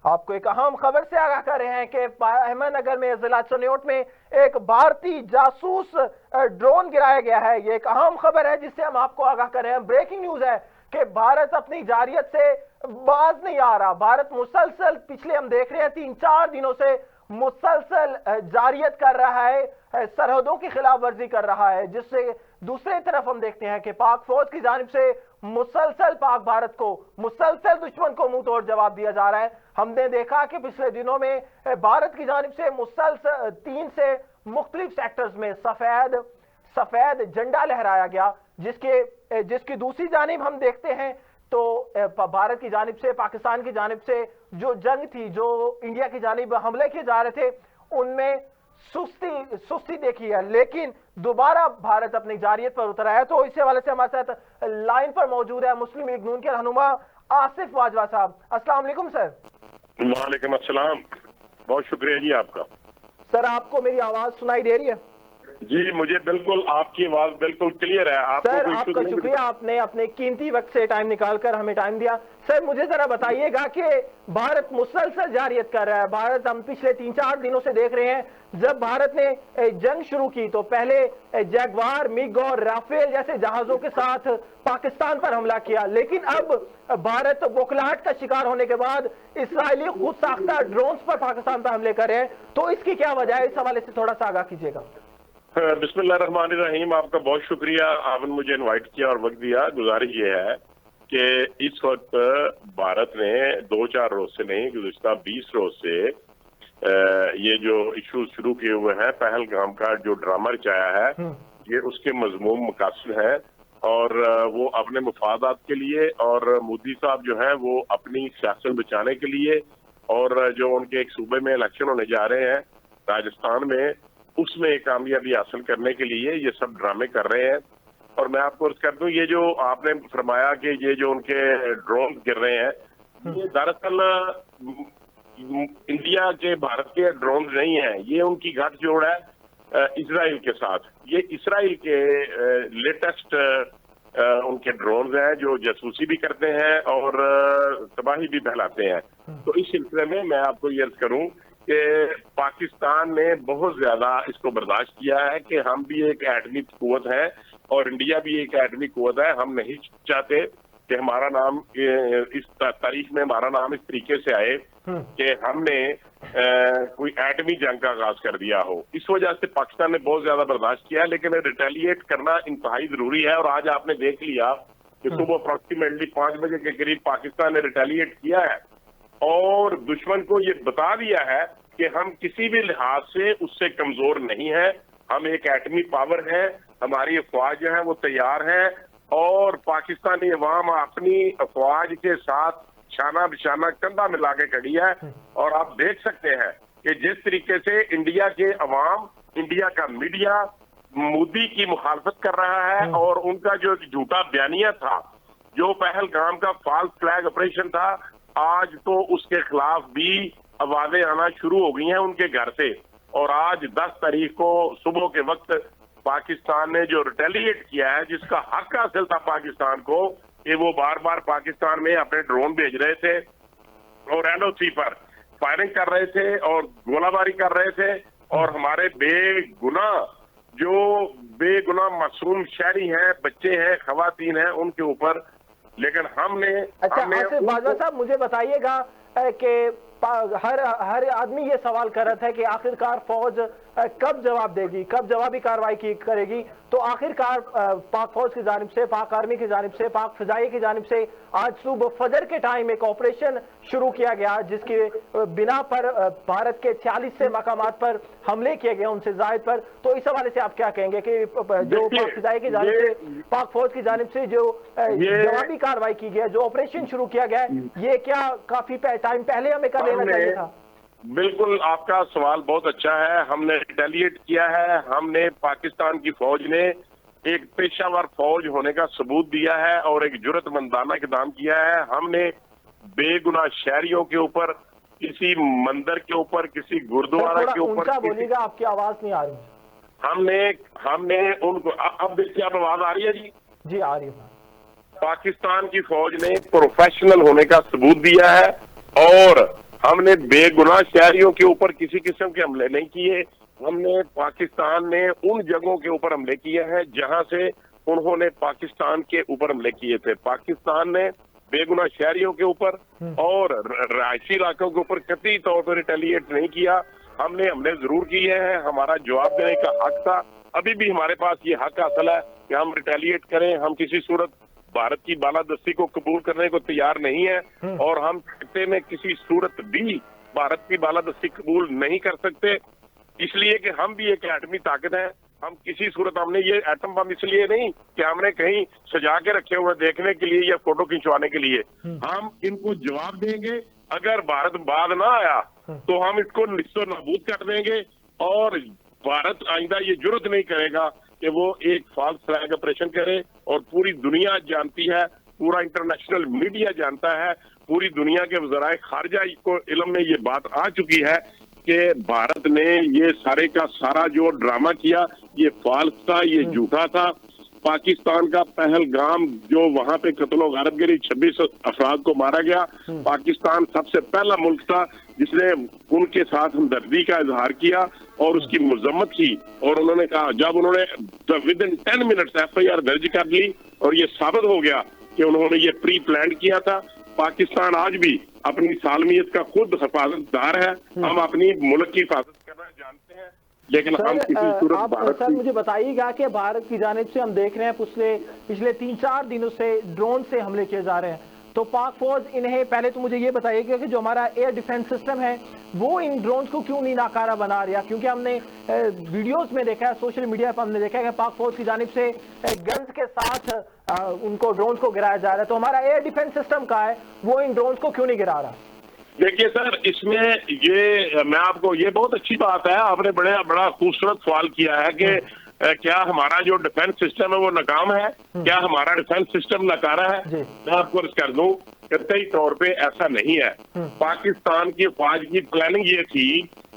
आपको एक अहम खबर से आगाह कर रहे हैं कि अहमदनगर में जिला चनियोट में एक भारतीय जासूस ड्रोन गिराया गया है। ये एक अहम खबर है जिससे हम आपको आगाह कर रहे हैं। ब्रेकिंग न्यूज है कि भारत अपनी जारियत से बाज नहीं आ रहा। भारत मुसलसल पिछले हम देख रहे हैं 3-4 दिनों से मुसलसल जारियत कर रहा है, सरहदों की खिलाफ वर्जी कर रहा है, जिससे दूसरी तरफ हम देखते हैं कि पाक फौज की जानिब से मुसलसल पाक भारत को, मुसलसल दुश्मन को मुंह तोड़ जवाब दिया जा रहा है। हमने देखा कि पिछले दिनों में भारत की जानिब से मुसलसल 3 से मुख्तलिफ सेक्टर्स में सफेद झंडा लहराया गया, जिसकी दूसरी जानिब हम देखते हैं तो भारत की जानिब से, पाकिस्तान की जानिब से जो जंग थी, जो इंडिया की जानिब हमले किए जा रहे थे, उनमें सुस्ती देखी है। लेकिन दोबारा भारत अपनी जारियत पर उतर आया। तो इस हवाले से हमारे साथ लाइन पर मौजूद है मुस्लिम लीग नून के रहनुमा आसिफ वाजवा साहब। अस्सलाम वालेकुम सर। वालेकुम अस्सलाम, बहुत शुक्रिया जी आपका। सर, आपको मेरी आवाज सुनाई दे रही है? जी, मुझे बिल्कुल आपकी आवाज बिल्कुल क्लियर है। सर, आपका शुक्रिया, आपने अपने कीमती वक्त से टाइम निकालकर हमें टाइम दिया। सर, मुझे जरा बताइएगा कि भारत मुसलसल जारियत कर रहा है। भारत हम पिछले 3-4 दिनों से देख रहे हैं, जब भारत ने जंग शुरू की तो पहले जैगवार, मिग और राफेल जैसे जहाजों के साथ पाकिस्तान पर हमला किया, लेकिन अब भारत बौखलाहट का शिकार होने के बाद इसराइली खुद साख्ता ड्रोन्स पर पाकिस्तान पर हमले कर रहे हैं। तो इसकी क्या वजह है? इस हवाले से थोड़ा सा आगाह कीजिएगा। बिस्मिल्लाहिर्रहमानिर्रहीम, आपका बहुत शुक्रिया, आपने मुझे इनवाइट किया और वक्त दिया। गुजारिश ये है कि इस वक्त भारत ने 2-4 रोज से नहीं, गुज़िश्ता 20 रोज से ये जो इशू शुरू किए हुए हैं, पहलगाम का जो ड्रामा रचाया है, ये उसके मजमूम मकासद है और वो अपने मुफादात के लिए, और मोदी साहब जो है वो अपनी सियासत बचाने के लिए, और जो उनके एक सूबे में इलेक्शन होने जा रहे हैं राजस्थान में, उसमें कामयाबी हासिल करने के लिए ये सब ड्रामे कर रहे हैं। और मैं आपको अर्ज कर दूं, ये जो आपने फरमाया कि ये जो उनके ड्रोन गिर रहे हैं, ये दरअसल इंडिया के, भारत के ड्रोन नहीं है, ये उनकी गठजोड़ है इजराइल के साथ। ये इजराइल के लेटेस्ट उनके ड्रोन हैं जो जासूसी भी करते हैं और तबाही भी फैलाते हैं। तो इस सिलसिले में मैं आपको ये अर्ज करूं कि पाकिस्तान ने बहुत ज्यादा इसको बर्दाश्त किया है कि हम भी एक एटमी कुव्वत है और इंडिया भी एक एटमी कुव्वत है। हम नहीं चाहते कि हमारा नाम इस तारीख में हमारा नाम इस तरीके से आए कि हमने कोई एटमी जंग का आगाज कर दिया हो। इस वजह से पाकिस्तान ने बहुत ज्यादा बर्दाश्त किया, लेकिन रिटेलिएट करना इंतहाई जरूरी है। और आज आपने देख लिया कि सुबह अप्रोक्सीमेटली 5 बजे के करीब पाकिस्तान ने रिटेलिएट किया है और दुश्मन को ये बता दिया है कि हम किसी भी लिहाज से उससे कमजोर नहीं है, हम एक एटमी पावर है, हमारी अफवाज जो है वो तैयार है और पाकिस्तानी अवाम अपनी अफवाज के साथ शाना बिशाना कंधा मिला के खड़ी है। और आप देख सकते हैं कि जिस तरीके से इंडिया के अवाम, इंडिया का मीडिया मोदी की मुखालफत कर रहा है और उनका जो झूठा बयानिया था, जो पहलगाम का फॉल्स फ्लैग ऑपरेशन था, आज तो उसके खिलाफ भी आवाजें आना शुरू हो गई हैं उनके घर से। और आज 10 तारीख को सुबह के वक्त पाकिस्तान ने जो रिटेलिएट किया है, जिसका हक हासिल था पाकिस्तान को कि वो बार बार पाकिस्तान में अपने ड्रोन भेज रहे थे और NOC पर फायरिंग कर रहे थे और गोलाबारी कर रहे थे, और हमारे बेगुनाह मासूम शहरी हैं, बच्चे हैं, खवातीन हैं, उनके ऊपर। लेकिन हमने आसिफ वाजवा साहब, मुझे बताइएगा कि हर आदमी ये सवाल कर रहा था कि आखिरकार फौज कब जवाब देगी, कब जवाबी कार्रवाई करेगी। तो आखिरकार पाक फौज की जानिब से, पाक आर्मी की जानिब से, पाक फिजाई की जानिब से आज सुबह फजर के टाइम एक ऑपरेशन शुरू किया गया, जिसके बिना पर भारत के 46 से मकामात पर हमले किए गए, उनसे जायद पर। तो इस हवाले से आप क्या कहेंगे कि जो पाक फिजाई की जानिब से, पाक फौज की जानिब से जो जवाबी कार्रवाई की गई, जो ऑपरेशन शुरू किया गया, ये क्या काफी टाइम पहले हमें कर लेना चाहिए था? बिल्कुल, आपका सवाल बहुत अच्छा है। हमने रिटेलिएट किया है, हमने पाकिस्तान की फौज ने एक पेशावर फौज होने का सबूत दिया है और एक जुर्रतमंदाना इक़दाम किया है। हमने बेगुनाह शहरियों के ऊपर, किसी मंदिर के ऊपर, किसी गुरुद्वारा के ऊपर, बोलिएगा, आपकी आवाज नहीं आ रही। हमने उनको, अब देखिए आप आवाज आ रही है जी? जी आ रही है। पाकिस्तान की फौज ने प्रोफेशनल होने का सबूत दिया है और हमने बेगुनाह शहरियों के ऊपर किसी किस्म के हमले नहीं किए। हमने पाकिस्तान में उन जगहों के ऊपर हमले किए हैं जहां से उन्होंने पाकिस्तान के ऊपर हमले किए थे। पाकिस्तान ने बेगुनाह शहरियों के ऊपर और रहायशी इलाकों के ऊपर कतई तौर पर रिटेलिएट नहीं किया। हमने जरूर किए हैं, हमारा जवाब देने का हक था, अभी भी हमारे पास ये हक हासिल है कि हम रिटेलिएट करें। हम किसी सूरत भारत की बालादस्ती को कबूल करने को तैयार नहीं है और हम खत्ते में किसी सूरत भी भारत की बालादस्ती कबूल नहीं कर सकते, इसलिए कि हम भी एक एटमी ताकत है। हम किसी सूरत, हमने ये एटम बम इसलिए नहीं कि हमने कहीं सजा के रखे हुए देखने के लिए या फोटो खिंचवाने के लिए, हम इनको जवाब देंगे। अगर भारत बाद ना आया तो हम इसको निस्तो नाबूद कर देंगे और भारत आइंदा ये जुर्रत नहीं करेगा कि वो एक फॉल्स फ्लैग ऑपरेशन करे। और पूरी दुनिया जानती है, पूरा इंटरनेशनल मीडिया जानता है, पूरी दुनिया के वज़राए खारजा को इल्म में ये बात आ चुकी है कि भारत ने ये सारे का सारा जो ड्रामा किया ये फॉल्स था, ये झूठा था। पाकिस्तान का पहलगाम जो वहां पे कत्लो गारतगिरी 26 अफराद को मारा गया, पाकिस्तान सबसे पहला मुल्क था जिसने उनके साथ हमदर्दी का इजहार किया और उसकी मजम्मत की। और उन्होंने कहा, जब उन्होंने विद इन 10 मिनट्स FIR दर्ज कर ली और ये साबित हो गया कि उन्होंने ये प्री प्लान किया था। पाकिस्तान आज भी अपनी सालमियत का खुद हिफाजतदार है। हम अपनी मुल्क की हिफाजत करना जानते हैं, लेकिन हम किसी सूरत भारत सर मुझे बताइएगा कि भारत की जानिब से हम देख रहे हैं पिछले 3-4 दिनों से ड्रोन से हमले किए जा रहे हैं, तो पाक फौज इन्हें, पहले तो मुझे ये बताइएगा कि जो हमारा एयर डिफेंस सिस्टम है वो इन ड्रोन्स को क्यों नहीं नाकारा बना रहा, क्योंकि हमने वीडियोस में देखा है, सोशल मीडिया पर हमने देखा है कि पाक फौज की जानिब से गन्स के साथ उनको ड्रोन्स को गिराया जा रहा है, तो हमारा एयर डिफेंस सिस्टम का है वो इन ड्रोन्स को क्यों नहीं गिरा रहा? देखिए सर, इसमें ये मैं आपको, ये बहुत अच्छी बात है, आपने बड़ा खूबसूरत सवाल किया है कि क्या हमारा जो डिफेंस सिस्टम है वो नाकाम है, क्या हमारा डिफेंस सिस्टम नकारा है? मैं आपको अर्ज कर दूं, कतई तौर पे ऐसा नहीं है। पाकिस्तान की फौज की प्लानिंग ये थी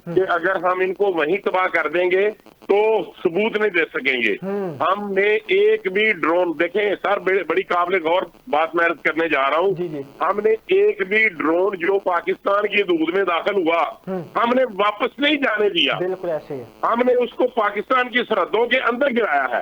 कि अगर हम इनको वहीं तबाह कर देंगे तो सबूत नहीं दे सकेंगे। हमने एक भी ड्रोन, देखें सर, बड़ी काबिल गौर बात मैं अर्ज करने जा रहा हूँ, हमने एक भी ड्रोन जो पाकिस्तान की हदूद में दाखिल हुआ हमने वापस नहीं जाने दिया। बिल्कुल ऐसे ही हमने उसको पाकिस्तान की सरहदों के अंदर गिराया है।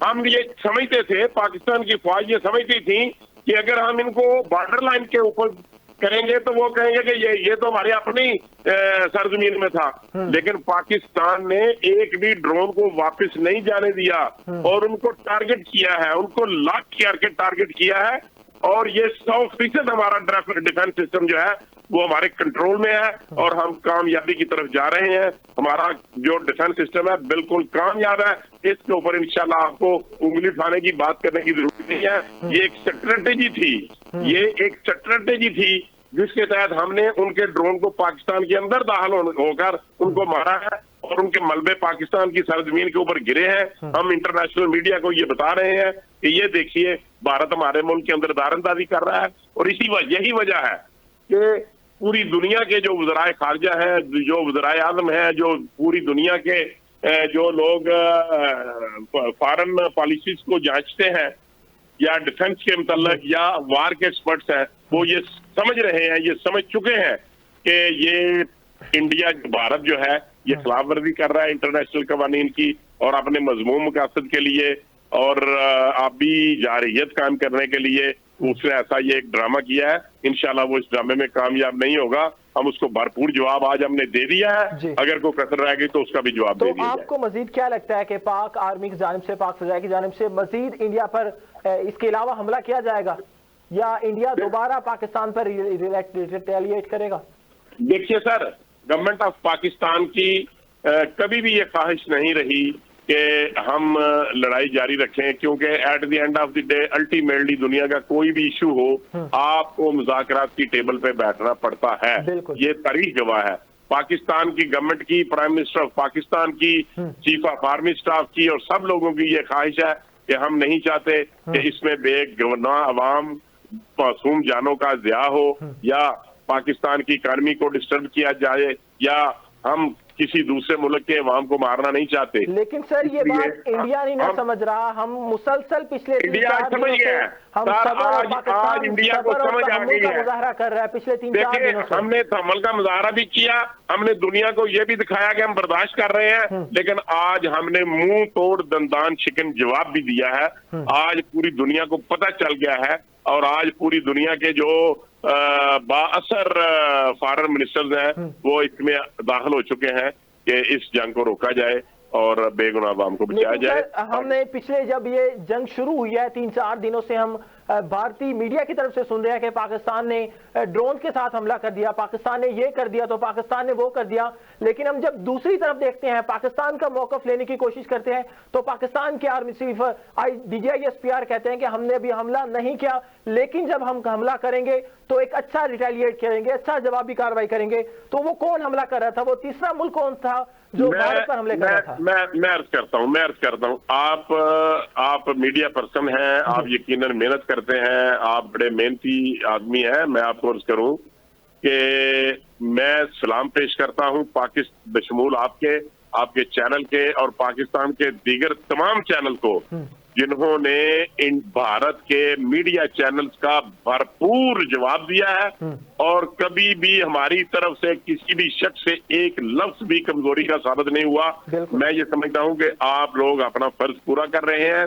हम ये समझते थे, पाकिस्तान की फौज ये समझती थी कि अगर हम इनको बॉर्डर लाइन के ऊपर करेंगे तो वो कहेंगे कि ये तो हमारी अपनी सरजमीन में था, लेकिन पाकिस्तान ने एक भी ड्रोन को वापस नहीं जाने दिया और उनको टारगेट किया है, उनको लॉक करके टारगेट किया है। और ये 100% हमारा डिफेंस सिस्टम जो है वो हमारे कंट्रोल में है और हम कामयाबी की तरफ जा रहे हैं। हमारा जो डिफेंस सिस्टम है बिल्कुल कामयाब है। इसके ऊपर इंशाल्लाह आपको उंगली उठाने की बात करने की जरूरत नहीं है। ये एक स्ट्रेटेजी थी, ये एक स्ट्रेटेजी थी जिसके तहत हमने उनके ड्रोन को पाकिस्तान के अंदर दाखिल होकर उनको मारा है और उनके मलबे पाकिस्तान की सरजमीन के ऊपर गिरे हैं। हम इंटरनेशनल मीडिया को ये बता रहे हैं कि ये देखिए, भारत हमारे मुल्क के अंदर दारंदाजी कर रहा है। और यही वजह है कि पूरी दुनिया के जो वज़राए खारजा हैं, जो वज़राए आज़म हैं, जो पूरी दुनिया के जो लोग फॉरेन पॉलिसीज को जांचते हैं या डिफेंस के मुतल्लिक या वार के एक्सपर्ट्स हैं, वो ये समझ रहे हैं, ये समझ चुके हैं कि ये इंडिया, भारत जो है ये खिलाफ वर्जी कर रहा है इंटरनेशनल कवानीन की और अपने मजमूम मकासद के लिए और आबी जारहियत कायम करने के लिए उसने ऐसा ये एक ड्रामा किया है। इंशाल्लाह वो इस ड्रामे में कामयाब नहीं होगा। हम उसको भरपूर जवाब आज हमने दे दिया है, अगर कोई कसर रह गई तो उसका भी जवाब दे दिया। आपको मजीद क्या लगता है कि पाक आर्मी की जानिब से, पाक फौज की जानिब से मजीद इंडिया पर इसके अलावा हमला किया जाएगा या इंडिया दोबारा पाकिस्तान पर रिटेलिएट करेगा? देखिए सर, गवर्नमेंट ऑफ पाकिस्तान की कभी भी ये ख्वाहिश नहीं रही कि हम लड़ाई जारी रखें, क्योंकि at the end of the day ultimately दुनिया का कोई भी इशू हो आपको मुज़ाकरात की टेबल पे बैठना पड़ता है। ये तारीख गवाह है। पाकिस्तान की गवर्नमेंट की, प्राइम मिनिस्टर ऑफ पाकिस्तान की, चीफ ऑफ आर्मी स्टाफ की और सब लोगों की ये ख्वाहिश है कि हम नहीं चाहते कि इसमें बेगुनाह अवाम, मासूम जानों का ज़िया हो या पाकिस्तान की इकानमी को डिस्टर्ब किया जाए या हम किसी दूसरे मुल्क के अवाम को मारना नहीं चाहते। लेकिन सर ये बात इंडिया नहीं ना समझ रहा। हम मुसलसल पिछले इंडिया समझ गया है हम सर, आज इंडिया को समझ आ गई है। मुजाहरा कर रहा है पिछले 3-4 दिनों से। हमने तमल का मुजाहरा भी किया, हमने दुनिया को यह भी दिखाया कि हम बर्दाश्त कर रहे हैं, लेकिन आज हमने मुंह तोड़ दंदान शिकन जवाब भी दिया है। आज पूरी दुनिया को पता चल गया है और आज पूरी दुनिया के जो बाअसर फॉरेन मिनिस्टर्स हैं वो इसमें दाखिल हो चुके हैं कि इस जंग को रोका जाए और बेगुनाह अवाम को बचाया जाए। हमने पिछले जब ये जंग शुरू हुई है 3-4 दिनों से हम भारतीय मीडिया की तरफ से सुन रहे हैं कि पाकिस्तान ने ड्रोन के साथ हमला कर दिया, पाकिस्तान ने ये कर दिया तो पाकिस्तान ने वो कर दिया। लेकिन हम जब दूसरी तरफ देखते हैं, पाकिस्तान का मौकफ लेने की कोशिश करते हैं, तो पाकिस्तान के आर्मी चीफ DGISPR कहते हैं कि हमने अभी हमला नहीं किया, लेकिन जब हम हमला करेंगे तो एक अच्छा रिटेलिएट करेंगे, अच्छा जवाबी कार्रवाई करेंगे। तो वो कौन हमला कर रहा था? वो तीसरा मुल्क कौन था जो भारत पर हमले कर रहा था? मैं अर्ज करता हूं, आप मीडिया पर्सन हैं, आप यकीनन मेहनत करते हैं, आप बड़े मेहनती आदमी हैं। मैं आपको अर्ज करूं कि मैं सलाम पेश करता हूं पाकिस्तान बशमूल आपके चैनल के और पाकिस्तान के दीगर तमाम चैनल को, जिन्होंने इन भारत के मीडिया चैनल्स का भरपूर जवाब दिया है और कभी भी हमारी तरफ से किसी भी शख्स से एक लफ्ज भी कमजोरी का साबित नहीं हुआ। मैं ये समझता हूं कि आप लोग अपना फर्ज पूरा कर रहे हैं।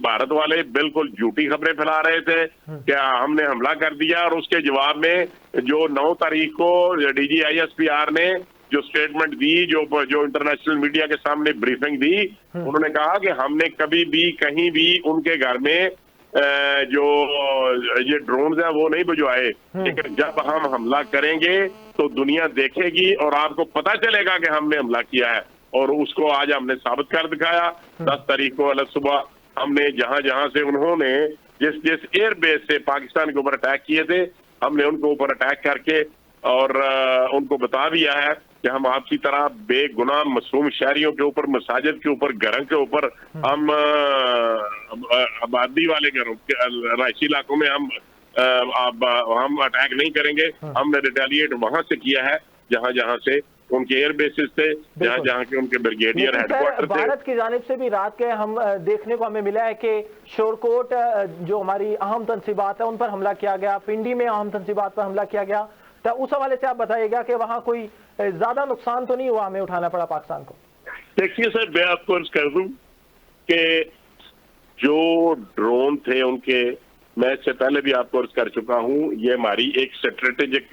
भारत वाले बिल्कुल झूठी खबरें फैला रहे थे कि हमने हमला कर दिया और उसके जवाब में जो 9 तारीख को DGISPR ने जो स्टेटमेंट दी, जो इंटरनेशनल मीडिया के सामने ब्रीफिंग दी, उन्होंने कहा कि हमने कभी भी कहीं भी उनके घर में जो ये ड्रोन्स हैं वो नहीं भिजवाए, लेकिन जब हम हमला करेंगे तो दुनिया देखेगी और आपको पता चलेगा कि हमने हमला किया है। और उसको आज हमने साबित कर दिखाया। 10 तारीख को अलग सुबह हमने जहां से उन्होंने जिस एयरबेस से पाकिस्तान के ऊपर अटैक किए थे, हमने उनको ऊपर अटैक करके और उनको बता दिया है कि हम आपकी तरह बेगुनाह मासूम शहरियों के ऊपर, मसाजिद के ऊपर, घरों के ऊपर, हम आबादी वाले घरों रहायशी इलाकों में हम अटैक नहीं करेंगे। हमने रिटेलिएट वहां से किया है जहां से उनके एयर बेसिस थे, जहां के उनके ब्रिगेडियर हेडक्वार्टर थे। भारत की जानिब से भी रात के हम देखने को हमें मिला है कि शोरकोट जो हमारी अहम तंसीबात है उन पर हमला किया गया, पिंडी में अहम तंसीबात पर हमला किया गया। तो उस हवाले से आप बताइएगा कि वहां कोई ज्यादा नुकसान तो नहीं हुआ हमें उठाना पड़ा पाकिस्तान को? देखिए सर, मैं आपको अर्ज कर दूं कि जो ड्रोन थे उनके, मैं इससे पहले भी आपको अर्ज कर चुका हूं, ये हमारी एक स्ट्रेटेजिक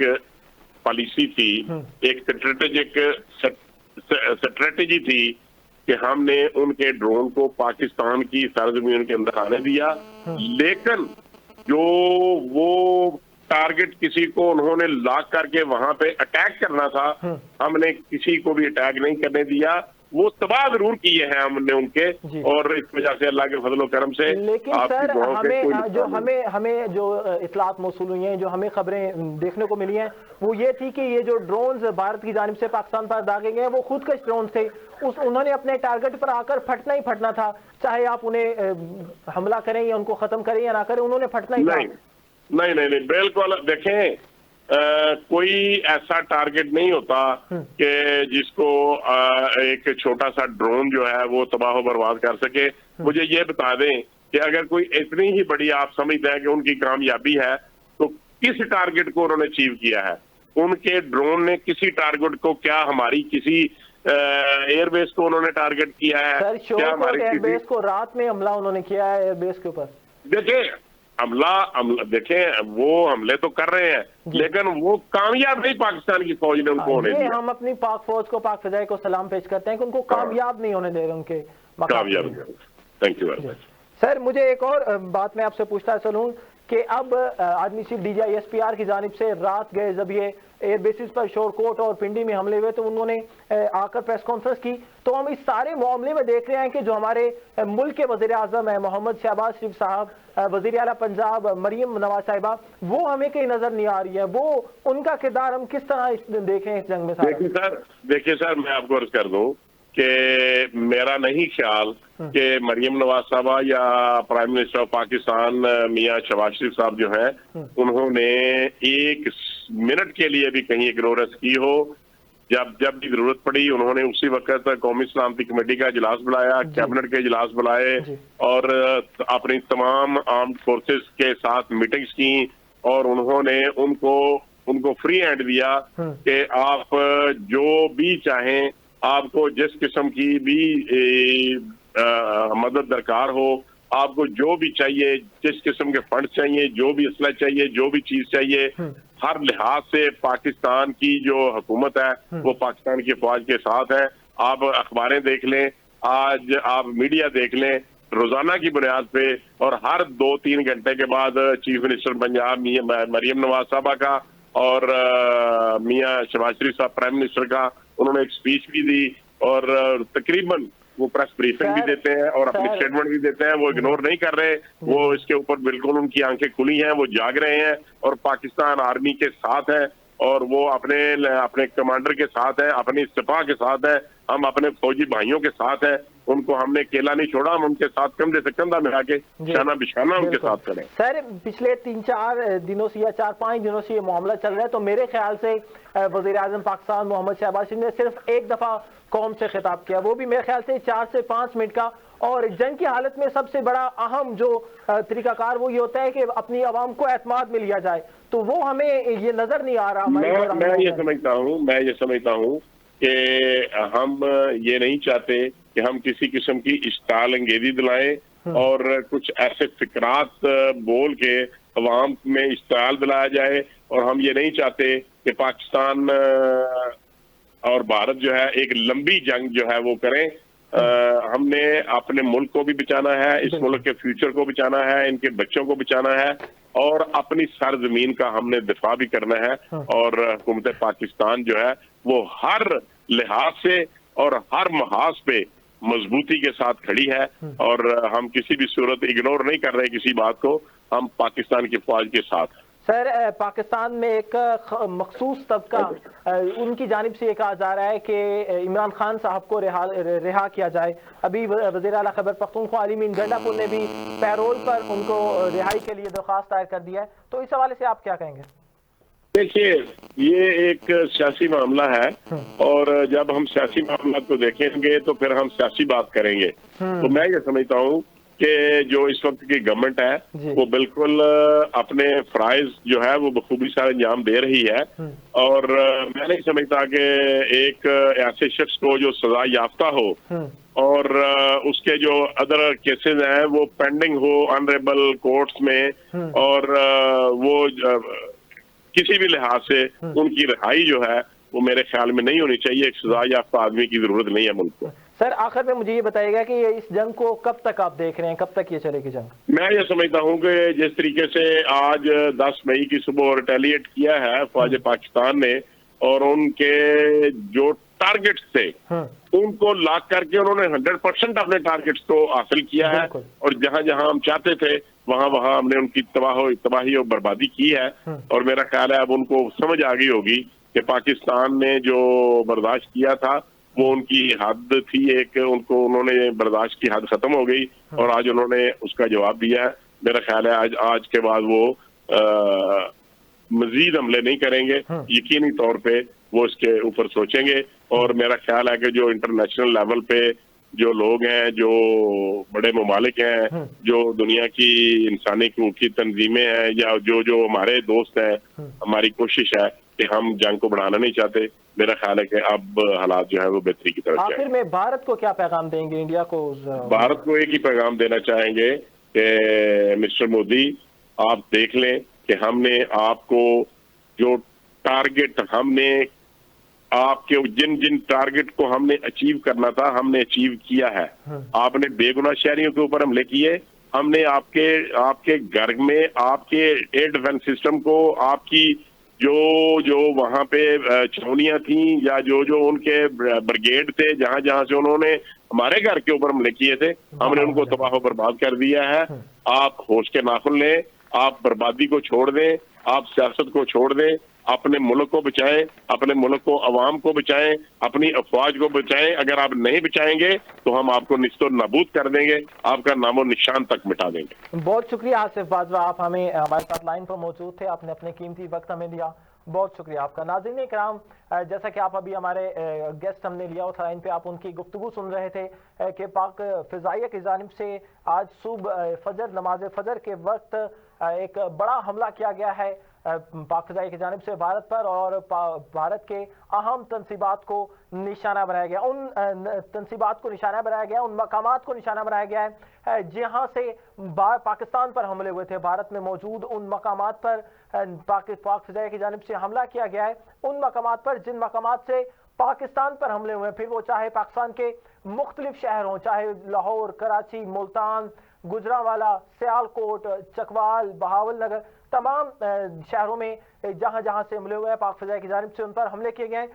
पॉलिसी थी, एक स्ट्रेटेजी थी कि हमने उनके ड्रोन को पाकिस्तान की सरजमीन के अंदर आने दिया, लेकिन जो वो टारगेट किसी को उन्होंने लॉक करके वहां पे अटैक करना था, हमने किसी को भी अटैक नहीं करने दिया। वो तबाह जरूर किए हैं हमने उनके, और इस वजह से अल्लाह के फजल करम से। लेकिन सर हमें जो इतलात मौसूल हुई हैं, जो हमें खबरें देखने को मिली हैं, वो ये थी कि ये जो ड्रोन्स भारत की जानिब से पाकिस्तान पर दागे गए वो खुदकश ड्रोन थे। उन्होंने अपने टारगेट पर आकर फटना ही फटना था, चाहे आप उन्हें हमला करें या उनको खत्म करें या ना करें, उन्होंने फटना ही था। नहीं, बिल्कुल। देखें, कोई ऐसा टारगेट नहीं होता कि जिसको एक छोटा सा ड्रोन जो है वो तबाह बर्बाद कर सके। मुझे ये बता दें कि अगर कोई इतनी ही बड़ी आप समझते हैं कि उनकी कामयाबी है, तो किस टारगेट को उन्होंने अचीव किया है? उनके ड्रोन ने किसी टारगेट को, क्या हमारी किसी एयरबेस को उन्होंने टारगेट किया है? क्या हमारी एयरबेस को रात में हमला उन्होंने किया है एयरबेस के ऊपर? देखिए, हमला देखें, वो हमले तो कर रहे हैं, लेकिन वो कामयाब नहीं पाकिस्तान की फौज ने उनको होने दिया। हम अपनी पाक फौज को, पाक फौज को सलाम पेश करते हैं कि उनको कामयाब नहीं होने दे रहे उनके कामयाब। Thank you very much sir. मुझे एक और बात मैं आपसे पूछता चलूं कि अब आर्मी चीफ DGISPR की जानिब से रात गए जब ये एयर बेसिस पर शोरकोट और पिंडी में हमले हुए, तो उन्होंने आकर प्रेस कॉन्फ्रेंस की। तो हम इस सारे मामले में देख रहे हैं कि जो हमारे मुल्क के वज़ीर आज़म है मोहम्मद शहबाज शरीफ साहब, वज़ीर आला पंजाब मरियम नवाज साहिबा, वो हमें कहीं नजर नहीं आ रही है। वो उनका किरदार हम किस तरह देखें इस जंग में? देखिए सर, मैं आपको अर्ज कर दूं कि मेरा नहीं ख्याल कि मरियम नवाज साहबा या प्राइम मिनिस्टर ऑफ पाकिस्तान मियां शहबाज शरीफ साहब जो हैं, उन्होंने 1 मिनट के लिए भी कहीं इग्नोरेंस की हो जब जब भी जरूरत पड़ी उन्होंने उसी वक्त कौमी सलामती कमेटी का इजलास बुलाया, कैबिनेट के इजलास बुलाए और अपनी तमाम आर्म्ड फोर्सेस के साथ मीटिंग्स की और उन्होंने उनको फ्री हैंड दिया कि आप जो भी चाहें, आपको जिस किस्म की भी मदद दरकार हो, आपको जो भी चाहिए, जिस किस्म के फंड चाहिए, जो भी असला चाहिए, जो भी चीज चाहिए, हर लिहाज से पाकिस्तान की जो हुकूमत है वो पाकिस्तान की फौज के साथ है। आप अखबारें देख लें, आज आप मीडिया देख लें, रोजाना की बुनियाद पे और हर 2-3 घंटे के बाद चीफ मिनिस्टर पंजाब मरियम नवाज साहबा का और मियां शहबाज शरीफ साहब प्राइम मिनिस्टर का उन्होंने एक स्पीच भी दी और तकरीबन वो प्रेस ब्रीफिंग भी देते हैं और अपनी स्टेटमेंट भी देते हैं। वो इग्नोर नहीं कर रहे, वो इसके ऊपर बिल्कुल उनकी आंखें खुली हैं, वो जाग रहे हैं और पाकिस्तान आर्मी के साथ है और वो अपने कमांडर के साथ है, अपनी सिपाह के साथ है, हम अपने फौजी भाइयों के साथ है। उनको हमने अकेला नहीं छोड़ा, हम उनके साथ कंधे से कंधा मिला के शाना बिछाना उनके साथ करें। सर, पिछले 3-4 दिनों से या 4-5 दिनों से ये मामला चल रहा है, तो मेरे ख्याल से वजीर आजम पाकिस्तान मोहम्मद शहबाज शरीफ ने सिर्फ एक दफा कौम से खिताब किया, वो भी मेरे ख्याल से 4 से 5 मिनट का। और जंग की हालत में सबसे बड़ा अहम जो तरीकाकार वो ये होता है कि अपनी आवाम को एतमाद में लिया जाए, तो वो हमें ये नजर नहीं आ रहा। मैं ये समझता हूँ कि हम ये नहीं चाहते कि हम किसी किस्म की इश्ताल अंगेजी दिलाएं और कुछ ऐसे फिक्रात बोल के अवाम में इश्ताल दिलाया जाए, और हम ये नहीं चाहते कि पाकिस्तान और भारत जो है एक लंबी जंग जो है वो करें। हमने अपने मुल्क को भी बचाना है, इस मुल्क के फ्यूचर को बचाना है, इनके बच्चों को बचाना है और अपनी सरजमीन का हमने दिफा भी करना है। और हुकूमत पाकिस्तान जो है वो हर लिहाज से और हर महाज पे मजबूती के साथ खड़ी है और हम किसी भी सूरत इग्नोर नहीं कर रहे किसी बात को, हम पाकिस्तान की फौज के साथ हैं। सर, पाकिस्तान में एक मखसूस तबका उनकी जानिब से ये कहा जा रहा है कि इमरान खान साहब को रिहा किया जाए। अभी वज़ीर आला खैबर पख्तूनख्वा अली मीन गंडापुर ने भी पैरोल पर उनको रिहाई के लिए दरख्वास्त दायर कर दिया है, तो इस हवाले से आप क्या कहेंगे? देखिए, ये एक सियासी मामला है और जब हम सियासी मामला को देखेंगे तो फिर हम सियासी बात करेंगे। तो मैं ये समझता हूँ कि जो इस वक्त की गवर्नमेंट है वो बिल्कुल अपने फराइज जो है वो बखूबी से अंजाम दे रही है और मैं नहीं समझता कि एक ऐसे शख्स को जो सजा याफ्ता हो और उसके जो अदर केसेस हैं वो पेंडिंग हो ऑनरेबल कोर्ट्स में और वो किसी भी लिहाज से उनकी रिहाई जो है वो मेरे ख्याल में नहीं होनी चाहिए। एक सजा याफ्ता आदमी की जरूरत नहीं है मुल्क को। सर, आखिर में मुझे ये बताइएगा कि इस जंग को कब तक आप देख रहे हैं, कब तक ये चलेगी जंग? मैं ये समझता हूँ कि जिस तरीके से आज 10 मई की सुबह रिटेलिएट किया है फौज पाकिस्तान ने और उनके जो टारगेट्स थे उनको लॉक करके उन्होंने 100% अपने टारगेट्स को हासिल किया है और जहां जहां हम चाहते थे वहां वहां हमने उनकी तबाही और बर्बादी की है। और मेरा ख्याल है अब उनको समझ आ गई होगी कि पाकिस्तान ने जो बर्दाश्त किया था वो उनकी हद थी, एक उनको उन्होंने बर्दाश्त की हद खत्म हो गई और आज उन्होंने उसका जवाब दिया है। मेरा ख्याल है आज के बाद वो मजीद हमले नहीं करेंगे, यकीनी तौर पे वो इसके ऊपर सोचेंगे। और मेरा ख्याल है कि जो इंटरनेशनल लेवल पे जो लोग हैं, जो बड़े ममालिक हैं, जो दुनिया की इंसानी हकूक़ की तंजीमें हैं या जो हमारे दोस्त हैं, हमारी कोशिश है कि हम जंग को बढ़ाना नहीं चाहते। मेरा ख्याल है कि अब हालात जो है वो बेहतरी की तरफ आखिर में भारत को क्या पैगाम देंगे, इंडिया को? भारत को एक ही पैगाम देना चाहेंगे कि मिस्टर मोदी, आप देख लें कि हमने आपको जो टारगेट हमने आपके जिन टारगेट को हमने अचीव करना था हमने अचीव किया है। आपने बेगुनाह शहरियों के ऊपर हमले किए, हमने आपके घर में आपके एयर डिफेंस सिस्टम को, आपकी जो वहां पे छावनियां थी या जो उनके ब्रिगेड थे, जहां जहां से उन्होंने हमारे घर के ऊपर हमले किए थे, हमने उनको तबाह बर्बाद कर दिया है। आप होश के नाखुन लें, आप बर्बादी को छोड़ दें, आप सियासत को छोड़ दें, अपने मुल्क को बचाएं, अपने मुल्क को अवाम को बचाएं, अपनी अफवाज को बचाएं। अगर आप नहीं बचाएंगे तो हम आपको निस्तो नाबूद कर देंगे, आपका नामो निशान तक मिटा देंगे। बहुत शुक्रिया आसिफ बाजवा, आप हमारे साथ लाइन पर मौजूद थे, आपने अपने कीमती वक्त हमें दिया। बहुत शुक्रिया आपका। नाज़रीन इकराम, जैसा कि आप अभी हमारे गेस्ट हमने लिया हुआ था, इन पे आप उनकी गुफ्तगू सुन रहे थे कि पाक फ़िज़ाइया की जानिब से आज सुबह फजर नमाज फजर के वक्त एक बड़ा हमला किया गया है पाक फ़िज़ाइया की जानिब से भारत पर, और भारत के अहम तनसीबात को निशाना बनाया गया। उन तनसीबात को निशाना बनाया गया, उन मकामात को निशाना बनाया गया है जहाँ से पाकिस्तान पर हमले हुए थे। भारत में मौजूद उन मकामात पर पाक फ़िज़ाइया की जानिब से हमला किया गया है, उन मकामात पर जिन मकामात से पाकिस्तान पर हमले हुए हैं, फिर वो चाहे पाकिस्तान के मुख्तलिफ शहर हों, चाहे लाहौर, कराची, मुल्तान, गुजरांवाला, सियालकोट, चकवाल, बहावल नगर, तमाम शहरों में जहां जहां से हमले हुए हैं पाक फ़िज़ाइया की जानिब से उन पर हमले किए गए हैं।